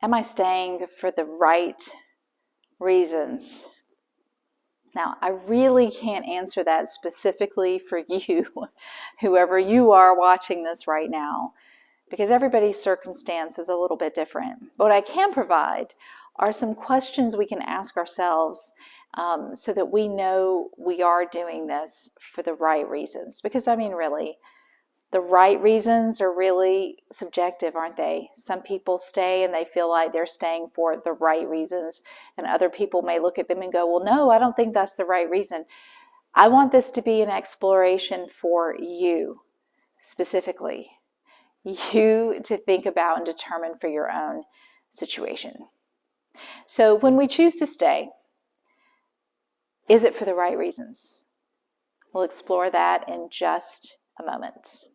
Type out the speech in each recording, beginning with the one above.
Am I staying for the right reasons? Now, I really can't answer that specifically for you, whoever you are watching this right now, because everybody's circumstance is a little bit different. But what I can provide are some questions we can ask ourselves so that we know we are doing this for the right reasons. Because, I mean, really, the right reasons are really subjective, aren't they? Some people stay and they feel like they're staying for the right reasons, and other people may look at them and go, well, no, I don't think that's the right reason. I want this to be an exploration for you specifically, you to think about and determine for your own situation. So when we choose to stay, is it for the right reasons? We'll explore that in just a moment.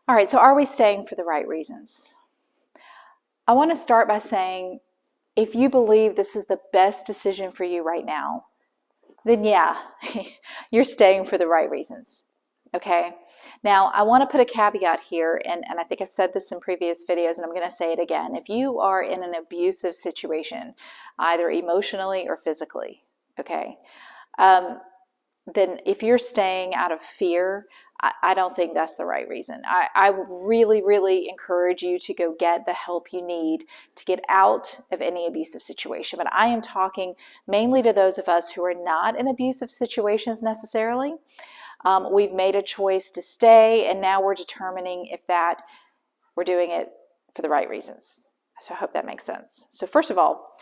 All right, so are we staying for the right reasons? I want to start by saying, if you believe this is the best decision for you right now, then yeah, you're staying for the right reasons, okay? Now, I want to put a caveat here, and I think I've said this in previous videos, and I'm going to say it again. If you are in an abusive situation, either emotionally or physically, okay, then if you're staying out of fear, I don't think that's the right reason. I really, really encourage you to go get the help you need to get out of any abusive situation. But I am talking mainly to those of us who are not in abusive situations necessarily. We've made a choice to stay, and now we're determining if that we're doing it for the right reasons. So I hope that makes sense. So first of all,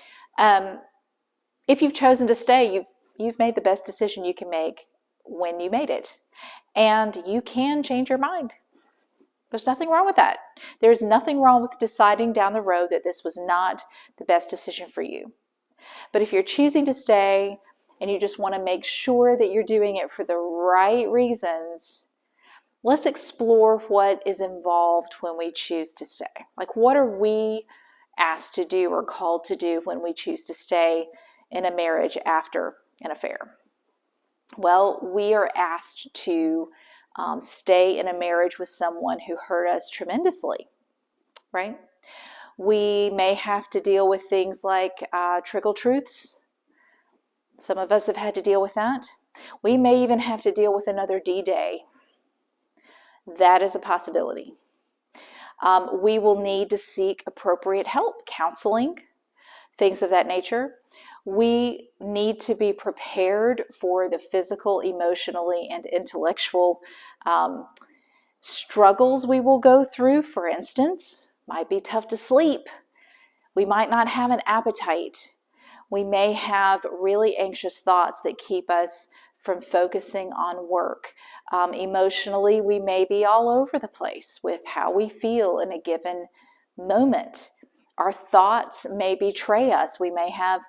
if you've chosen to stay, you've made the best decision you can make when you made it. And you can change your mind. There's nothing wrong with that. There's nothing wrong with deciding down the road that this was not the best decision for you. But if you're choosing to stay and you just want to make sure that you're doing it for the right reasons, let's explore what is involved when we choose to stay. Like, what are we asked to do or called to do when we choose to stay in a marriage after an affair? Well, we are asked to stay in a marriage with someone who hurt us tremendously, right? We may have to deal with things like trickle truths. Some of us have had to deal with that. We may even have to deal with another D-Day. That is a possibility. We will need to seek appropriate help, counseling, things of that nature. We need to be prepared for the physical, emotionally, and intellectual struggles we will go through. For instance, might be tough to sleep. We might not have an appetite. We may have really anxious thoughts that keep us from focusing on work. Emotionally, we may be all over the place with how we feel in a given moment. Our thoughts may betray us. We may have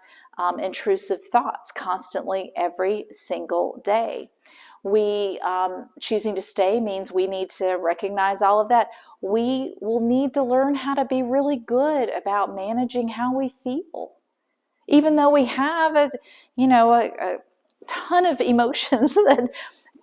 intrusive thoughts constantly every single day. Choosing to stay means we need to recognize all of that. We will need to learn how to be really good about managing how we feel. Even though we have a ton of emotions that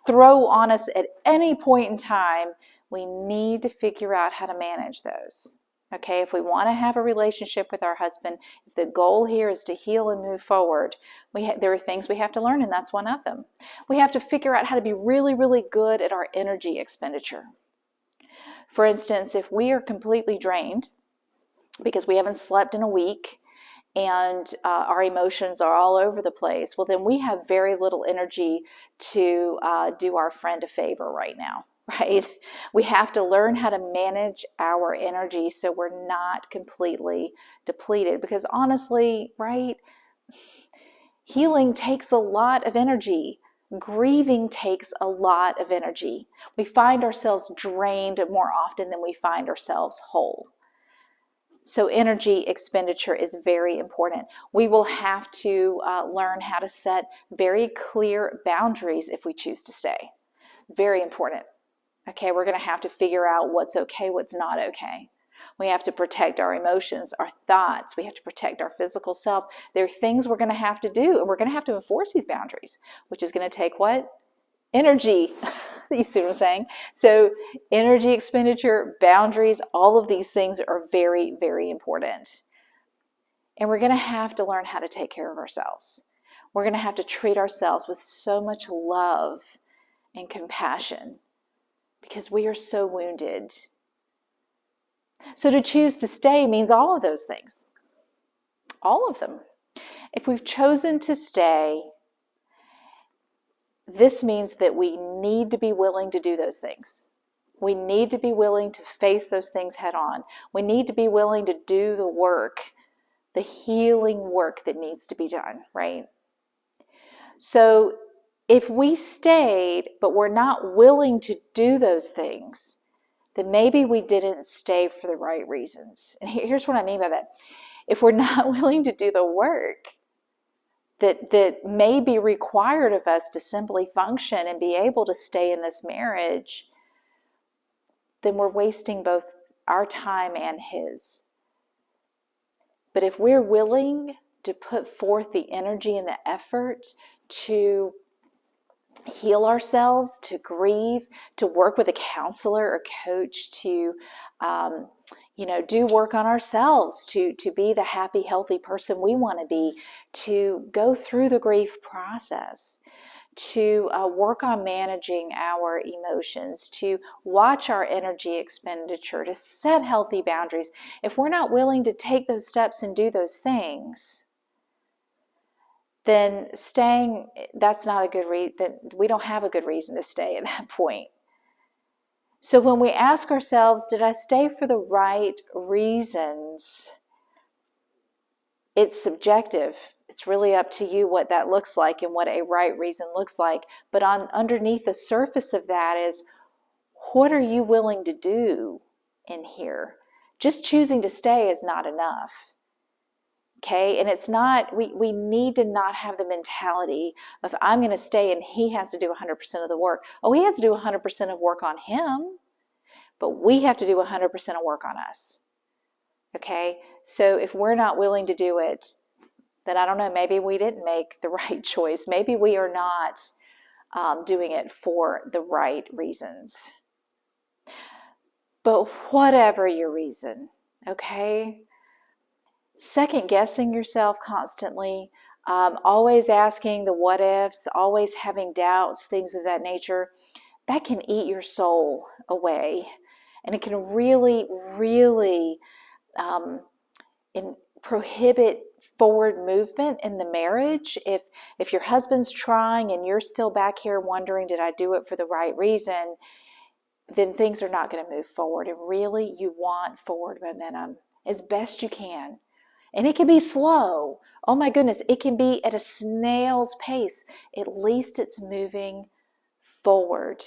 throw on us at any point in time, we need to figure out how to manage those. Okay, if we want to have a relationship with our husband, if the goal here is to heal and move forward, there are things we have to learn, and that's one of them. We have to figure out how to be really, really good at our energy expenditure. For instance, if we are completely drained because we haven't slept in a week and our emotions are all over the place, well, then we have very little energy to do our friend a favor right now. Right? We have to learn how to manage our energy so we're not completely depleted. Because honestly, right, healing takes a lot of energy. Grieving takes a lot of energy. We find ourselves drained more often than we find ourselves whole. So energy expenditure is very important. We will have to learn how to set very clear boundaries if we choose to stay. Very important. Okay, we're going to have to figure out what's okay, what's not okay. We have to protect our emotions, our thoughts. We have to protect our physical self. There are things we're going to have to do, and we're going to have to enforce these boundaries, which is going to take what? Energy. You see what I'm saying? So energy expenditure, boundaries, all of these things are very, very important. And we're going to have to learn how to take care of ourselves. We're going to have to treat ourselves with so much love and compassion because we are so wounded. So to choose to stay means all of those things. All of them. If we've chosen to stay, this means that we need to be willing to do those things. We need to be willing to face those things head on. We need to be willing to do the work, the healing work that needs to be done, right? So if we stayed, but we're not willing to do those things, then maybe we didn't stay for the right reasons. And here's what I mean by that. If we're not willing to do the work that may be required of us to simply function and be able to stay in this marriage, then we're wasting both our time and his. But if we're willing to put forth the energy and the effort to heal ourselves, to grieve, to work with a counselor or coach, to do work on ourselves, to be the happy, healthy person we want to be, to go through the grief process, to work on managing our emotions, to watch our energy expenditure, to set healthy boundaries. If we're not willing to take those steps and do those things, then staying, that's not a good reason. We don't have a good reason to stay at that point. So when we ask ourselves, did I stay for the right reasons? It's subjective. It's really up to you what that looks like and what a right reason looks like. But underneath the surface of that is, what are you willing to do in here? Just choosing to stay is not enough. Okay, and it's not, we need to not have the mentality of I'm going to stay and he has to do 100% of the work. Oh, he has to do 100% of work on him, but we have to do 100% of work on us. Okay, so if we're not willing to do it, then I don't know, maybe we didn't make the right choice. Maybe we are not doing it for the right reasons. But whatever your reason, okay? Second guessing yourself constantly, always asking the what ifs, always having doubts, things of that nature, that can eat your soul away. And it can really, really prohibit forward movement in the marriage. If your husband's trying and you're still back here wondering, did I do it for the right reason, then things are not going to move forward. And really, you want forward momentum as best you can. And it can be slow. Oh my goodness, it can be at a snail's pace. At least it's moving forward.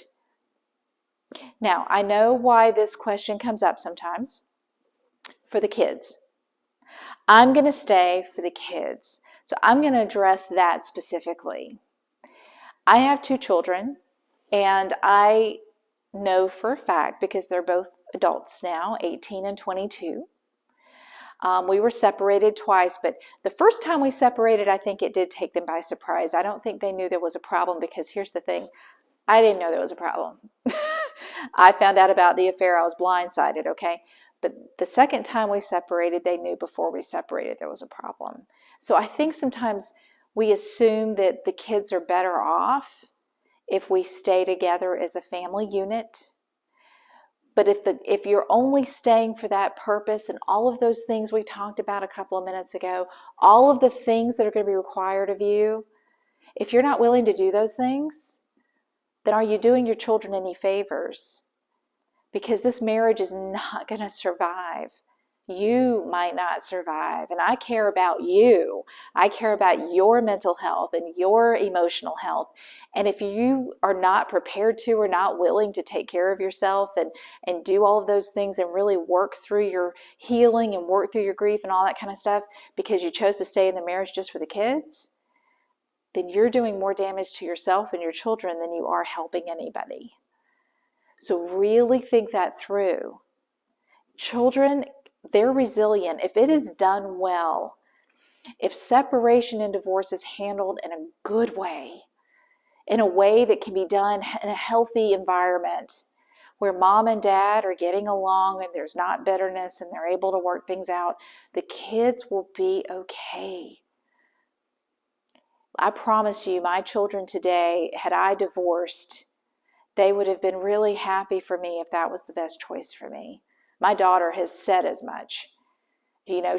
Now, I know why this question comes up sometimes. For the kids. I'm going to stay for the kids. So I'm going to address that specifically. I have 2 children, and I know for a fact, because they're both adults now, 18 and 22. We were separated twice, but the first time we separated, I think it did take them by surprise. I don't think they knew there was a problem, because here's the thing, I didn't know there was a problem. I found out about the affair, I was blindsided, okay? But the second time we separated, they knew before we separated there was a problem. So I think sometimes we assume that the kids are better off if we stay together as a family unit. But if you're only staying for that purpose and all of those things we talked about a couple of minutes ago, all of the things that are going to be required of you, if you're not willing to do those things, then are you doing your children any favors? Because this marriage is not going to survive. You might not survive. And I care about you. I care about your mental health and your emotional health. And if you are not prepared to or not willing to take care of yourself and do all of those things and really work through your healing and work through your grief and all that kind of stuff because you chose to stay in the marriage just for the kids, then you're doing more damage to yourself and your children than you are helping anybody. So really think that through. Children, they're resilient. If it is done well, if separation and divorce is handled in a good way, in a way that can be done in a healthy environment, where mom and dad are getting along and there's not bitterness and they're able to work things out, the kids will be okay. I promise you, my children today, had I divorced, they would have been really happy for me if that was the best choice for me. My daughter has said as much.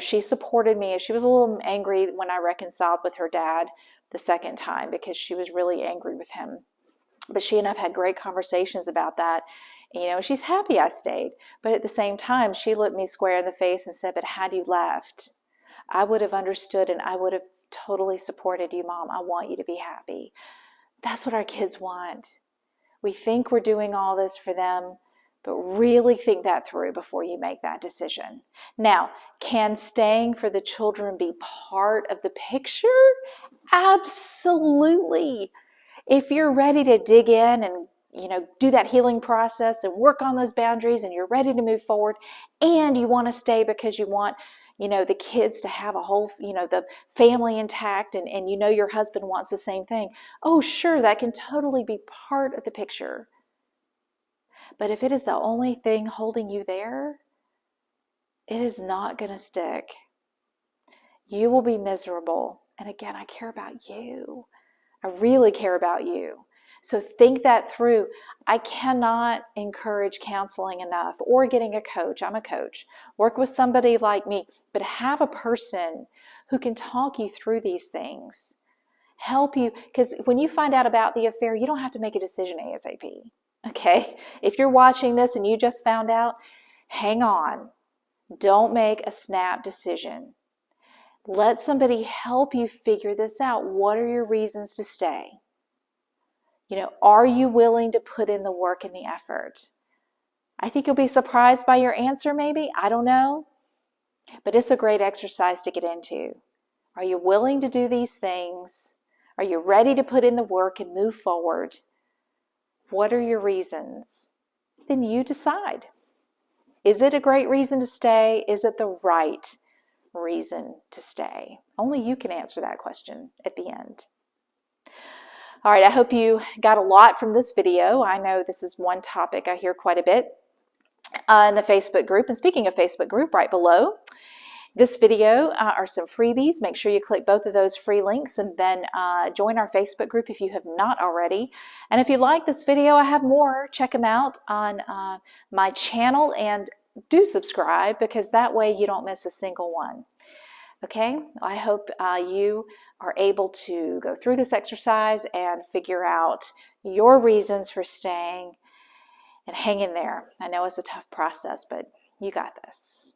She supported me. She was a little angry when I reconciled with her dad the second time because she was really angry with him. But she and I've had great conversations about that. She's happy I stayed. But at the same time, she looked me square in the face and said, but had you left, I would have understood and I would have totally supported you, Mom. I want you to be happy. That's what our kids want. We think we're doing all this for them, but really think that through before you make that decision. Now, can staying for the children be part of the picture? Absolutely. If you're ready to dig in and do that healing process and work on those boundaries and you're ready to move forward and you want to stay because you want the kids to have a whole, the family intact and your husband wants the same thing. Oh, sure, that can totally be part of the picture. But if it is the only thing holding you there, it is not going to stick. You will be miserable. And again, I care about you. I really care about you. So think that through. I cannot encourage counseling enough or getting a coach. I'm a coach. Work with somebody like me, but have a person who can talk you through these things. Help you, because when you find out about the affair, you don't have to make a decision ASAP. Okay? If you're watching this and you just found out, hang on. Don't make a snap decision. Let somebody help you figure this out. What are your reasons to stay? Are you willing to put in the work and the effort? I think you'll be surprised by your answer maybe. I don't know. But it's a great exercise to get into. Are you willing to do these things? Are you ready to put in the work and move forward? What are your reasons? Then you decide. Is it a great reason to stay? Is it the right reason to stay? Only you can answer that question at the end. All right, I hope you got a lot from this video. I know this is one topic I hear quite a bit in the Facebook group. And speaking of Facebook group, right below this video are some freebies. Make sure you click both of those free links and then join our Facebook group if you have not already. And if you like this video, I have more. Check them out on my channel and do subscribe because that way you don't miss a single one. Okay, I hope you are able to go through this exercise and figure out your reasons for staying and hang in there. I know it's a tough process, but you got this.